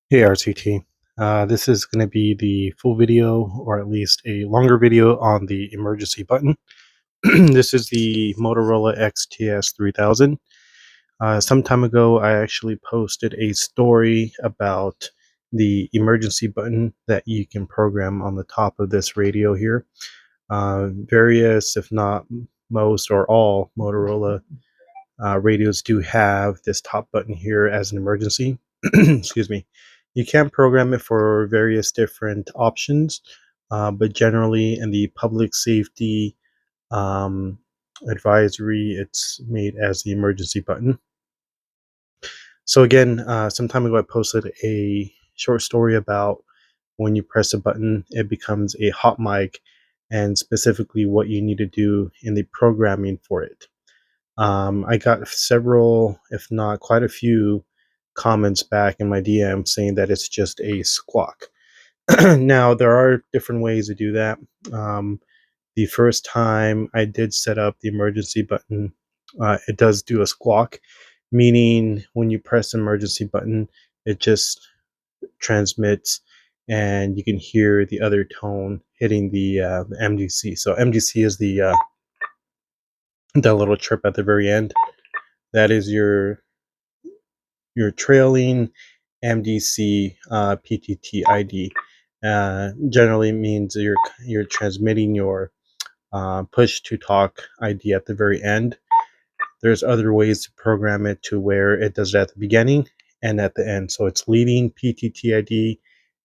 Hey RCT. This is going to be the full video, or at least a longer video, on the emergency button. This is the Motorola XTS3000. Some time ago, I actually posted a story about the emergency button that you can program on the top of this radio here. Various, if not most or all, Motorola radios do have this top button here as an emergency. Excuse me. You can program it for various different options, but generally in the public safety um, advisory, it's made as the emergency button. So again, some time ago I posted a short story about when you press a button, it becomes a hot mic, and specifically what you need to do in the programming for it. I got several, if not quite a few, comments back in my DM saying that it's just a squawk. Now, there are different ways to do that. Um, the first time I did set up the emergency button, it does do a squawk, meaning when you press the emergency button, it just transmits and you can hear the other tone hitting the MDC. So MDC is the little chirp at the very end. That is your trailing MDC PTT ID. Generally means you're transmitting your push to talk ID at the very end. There's other ways to program it to where it does it at the beginning and at the end. So it's leading PTT ID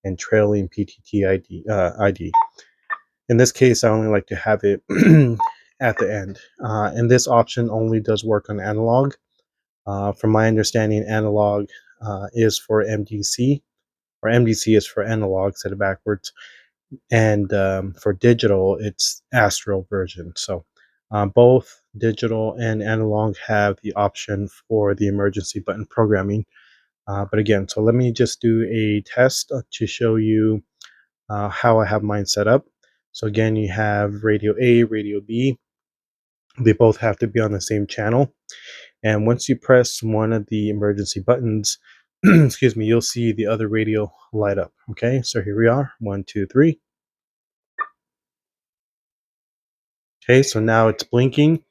and trailing PTT ID. In this case, I only like to have it at the end. And this option only does work on analog. From my understanding, analog is for MDC, or MDC is for analog, said it backwards, and for digital, it's Astro version. So both digital and analog have the option for the emergency button programming. But again, so let me just do a test to show you how I have mine set up. So again, you have radio A, radio B. They both have to be on the same channel. And once you press one of the emergency buttons, excuse me, you'll see the other radio light up. Okay, so here we are, 1, 2, 3. Okay, so now it's blinking,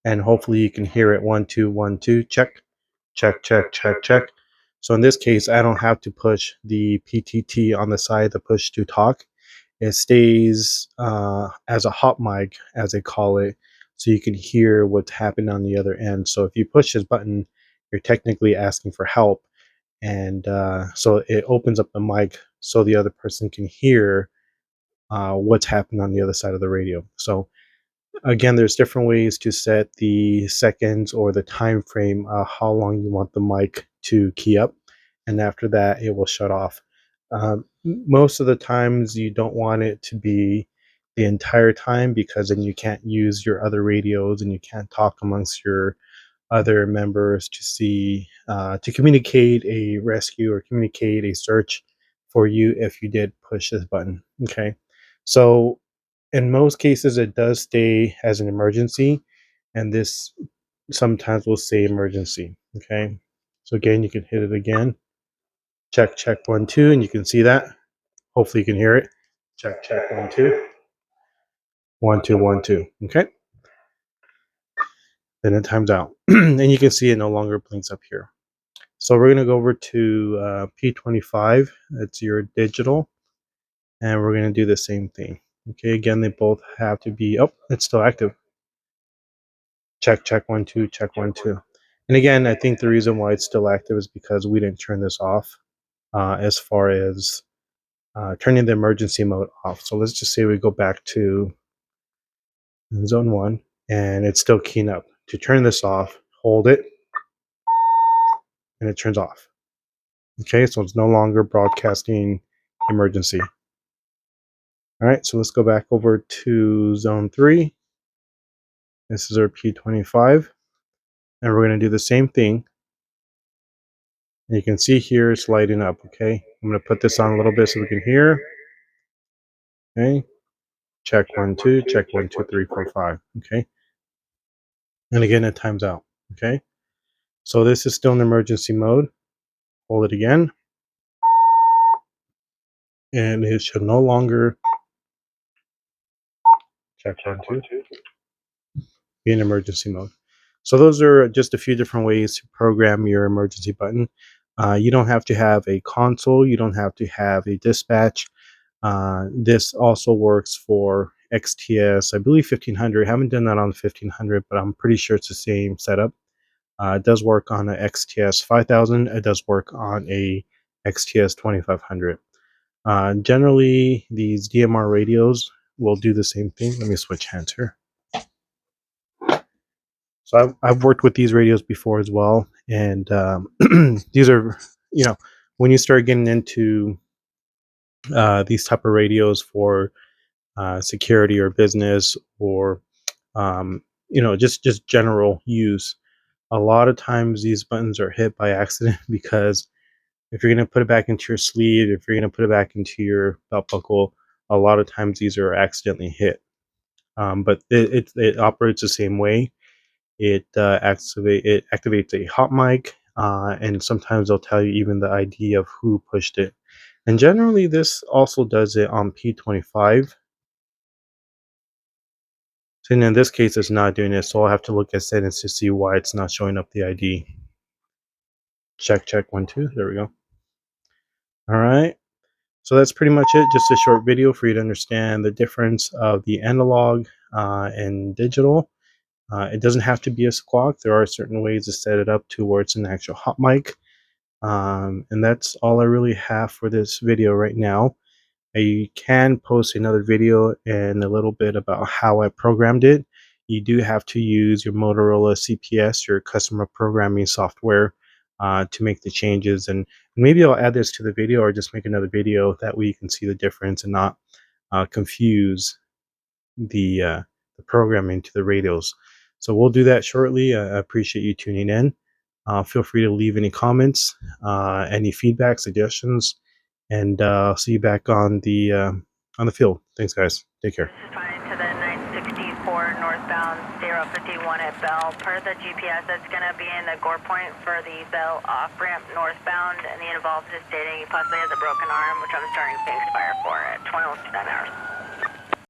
and hopefully you can hear it. 1, 2, 1, 2. Check, check, check, check, check. So in this case, I don't have to push the PTT on the side, the push to talk. It stays as a hot mic, as they call it, so you can hear what's happening on the other end. So if you push this button, you're technically asking for help, and so it opens up the mic so the other person can hear what's happening on the other side of the radio. So again, there's different ways to set the seconds or the time frame, how long you want the mic to key up, and after that it will shut off. Most of the times you don't want it to be the entire time, because then you can't use your other radios and you can't talk amongst your other members to see to communicate a rescue or communicate a search for you if you did push this button. Okay, so in most cases it does stay as an emergency, and this sometimes will say emergency. Okay, so again, you can hit it again. Check, check, 1, 2, and you can see that. Hopefully you can hear it. Check, check, 1, 2, 1, 2, 1, 2. Okay, then it times out. And you can see it no longer blinks up here. So we're going to go over to P25. That's your digital, and we're going to do the same thing. Okay, again, they both have to be, oh, it's still active. Check, check, 1, 2, check, 1, 2. And again, I think the reason why it's still active is because we didn't turn this off, as far as turning the emergency mode off. So let's just say we go back to zone 1, and it's still keying up. To turn this off, hold it, and it turns off. Okay, so it's no longer broadcasting emergency. All right, so let's go back over to zone 3. This is our P25, and we're going to do the same thing. And you can see here it's lighting up. Okay, I'm going to put this on a little bit so we can hear. Okay, check 1, 2, check 1, 2, 3, 4, 5. Okay, and again it times out. Okay, so this is still in emergency mode. Hold it again. and it should no longer check 1 2 be in emergency mode. So those are just a few different ways to program your emergency button. You don't have to have a console. You don't have to have a dispatch. This also works for XTS, I believe 1500. I haven't done that on the 1500, but I'm pretty sure it's the same setup. It does work on a XTS 5000. It does work on a XTS 2500. Generally, these DMR radios will do the same thing. Let me switch hands here. So I've worked with these radios before as well, and these are, when you start getting into these type of radios for security or business or just general use. A lot of times these buttons are hit by accident because if you're going to put it back into your sleeve, if you're going to put it back into your belt buckle, a lot of times these are accidentally hit. But it operates the same way. It activates a hot mic, and sometimes they'll tell you even the ID of who pushed it. And generally, this also does it on P25. So in this case, it's not doing it, so I'll have to look at settings to see why it's not showing up the ID. Check 1 2. There we go. All right. So that's pretty much it. Just a short video for you to understand the difference of the analog and digital. It doesn't have to be a squawk. There are certain ways to set it up to where it's an actual hot mic. And that's all I really have for this video right now. I can post another video and a little bit about how I programmed it. You do have to use your Motorola CPS, your customer programming software, to make the changes. And maybe I'll add this to the video or just make another video. That way you can see the difference and not confuse the programming to the radios. So we'll do that shortly. I appreciate you tuning in. Feel free to leave any comments, any feedback, suggestions, and I'll see you back on the field. Thanks, guys. Take care. To the 964 northbound, 051 at Bell. Per the GPS, it's going to be in the gore point for the Bell off-ramp northbound, and the involved is stating he possibly has a broken arm, which I'm starting to expire for at 20 hours.